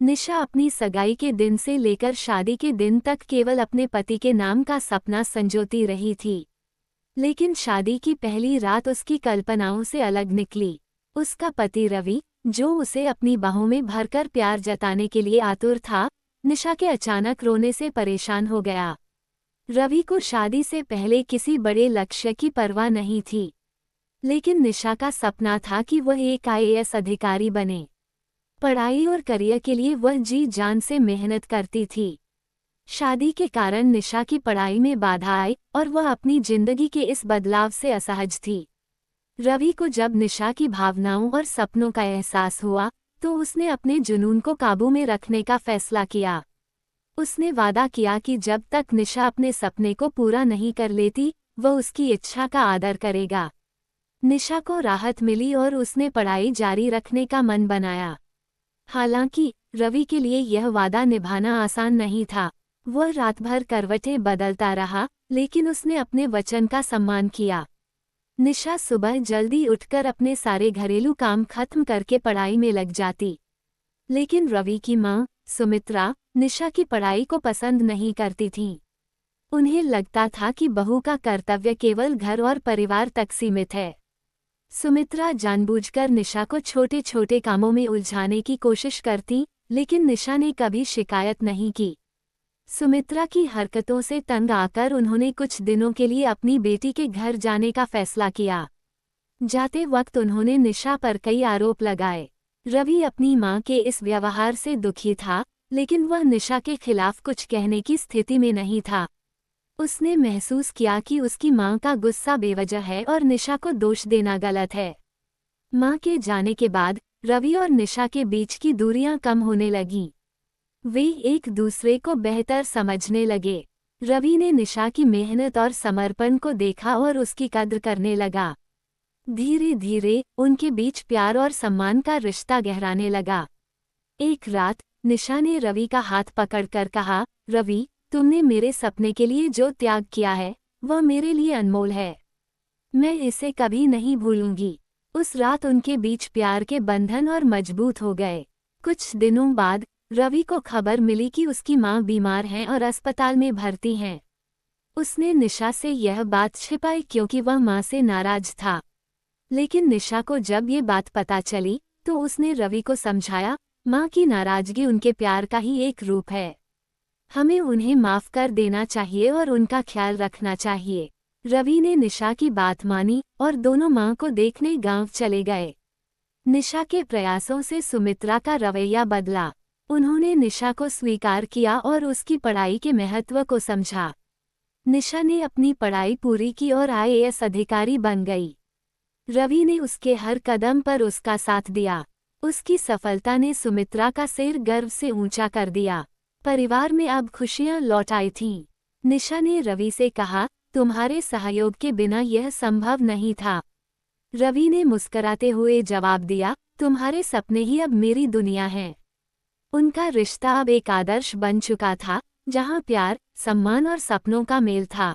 निशा अपनी सगाई के दिन से लेकर शादी के दिन तक केवल अपने पति के नाम का सपना संजोती रही थी। लेकिन शादी की पहली रात उसकी कल्पनाओं से अलग निकली। उसका पति रवि, जो उसे अपनी बाहों में भरकर प्यार जताने के लिए आतुर था, निशा के अचानक रोने से परेशान हो गया। रवि को शादी से पहले किसी बड़े लक्ष्य की परवाह नहीं थी, लेकिन निशा का सपना था कि वह एक आईएएस अधिकारी बने। पढ़ाई और करियर के लिए वह जी जान से मेहनत करती थी। शादी के कारण निशा की पढ़ाई में बाधा आई और वह अपनी जिंदगी के इस बदलाव से असहज थी। रवि को जब निशा की भावनाओं और सपनों का एहसास हुआ, तो उसने अपने जुनून को काबू में रखने का फैसला किया। उसने वादा किया कि जब तक निशा अपने सपने को पूरा नहीं कर लेती, वह उसकी इच्छा का आदर करेगा। निशा को राहत मिली और उसने पढ़ाई जारी रखने का मन बनाया। हालांकि रवि के लिए यह वादा निभाना आसान नहीं था। वह रात भर करवटें बदलता रहा, लेकिन उसने अपने वचन का सम्मान किया। निशा सुबह जल्दी उठकर अपने सारे घरेलू काम खत्म करके पढ़ाई में लग जाती। लेकिन रवि की मां, सुमित्रा, निशा की पढ़ाई को पसंद नहीं करती थीं। उन्हें लगता था कि बहू का कर्तव्य केवल घर और परिवार तक सीमित है। सुमित्रा जानबूझकर निशा को छोटे छोटे कामों में उलझाने की कोशिश करती, लेकिन निशा ने कभी शिकायत नहीं की। सुमित्रा की हरकतों से तंग आकर उन्होंने कुछ दिनों के लिए अपनी बेटी के घर जाने का फैसला किया। जाते वक्त उन्होंने निशा पर कई आरोप लगाए। रवि अपनी मां के इस व्यवहार से दुखी था, लेकिन वह निशा के खिलाफ कुछ कहने की स्थिति में नहीं था। उसने महसूस किया कि उसकी मां का गुस्सा बेवजह है और निशा को दोष देना गलत है। मां के जाने के बाद रवि और निशा के बीच की दूरियां कम होने लगीं। वे एक दूसरे को बेहतर समझने लगे। रवि ने निशा की मेहनत और समर्पण को देखा और उसकी कद्र करने लगा। धीरे धीरे उनके बीच प्यार और सम्मान का रिश्ता गहराने लगा। एक रात निशा ने रवि का हाथ पकड़कर कहा, रवि, तुमने मेरे सपने के लिए जो त्याग किया है, वह मेरे लिए अनमोल है। मैं इसे कभी नहीं भूलूंगी। उस रात उनके बीच प्यार के बंधन और मजबूत हो गए। कुछ दिनों बाद रवि को खबर मिली कि उसकी मां बीमार हैं और अस्पताल में भर्ती हैं। उसने निशा से यह बात छिपाई क्योंकि वह मां से नाराज था। लेकिन निशा को जब ये बात पता चली, तो उसने रवि को समझाया, मां की नाराजगी उनके प्यार का ही एक रूप है। हमें उन्हें माफ कर देना चाहिए और उनका ख्याल रखना चाहिए। रवि ने निशा की बात मानी और दोनों मां को देखने गांव चले गए। निशा के प्रयासों से सुमित्रा का रवैया बदला। उन्होंने निशा को स्वीकार किया और उसकी पढ़ाई के महत्व को समझा। निशा ने अपनी पढ़ाई पूरी की और आईएएस अधिकारी बन गई। रवि ने उसके हर कदम पर उसका साथ दिया। उसकी सफलता ने सुमित्रा का सिर गर्व से ऊंचा कर दिया। परिवार में अब खुशियां लौट आई थीं। निशा ने रवि से कहा, तुम्हारे सहयोग के बिना यह संभव नहीं था। रवि ने मुस्कुराते हुए जवाब दिया, तुम्हारे सपने ही अब मेरी दुनिया हैं। उनका रिश्ता अब एक आदर्श बन चुका था, जहां प्यार, सम्मान और सपनों का मेल था।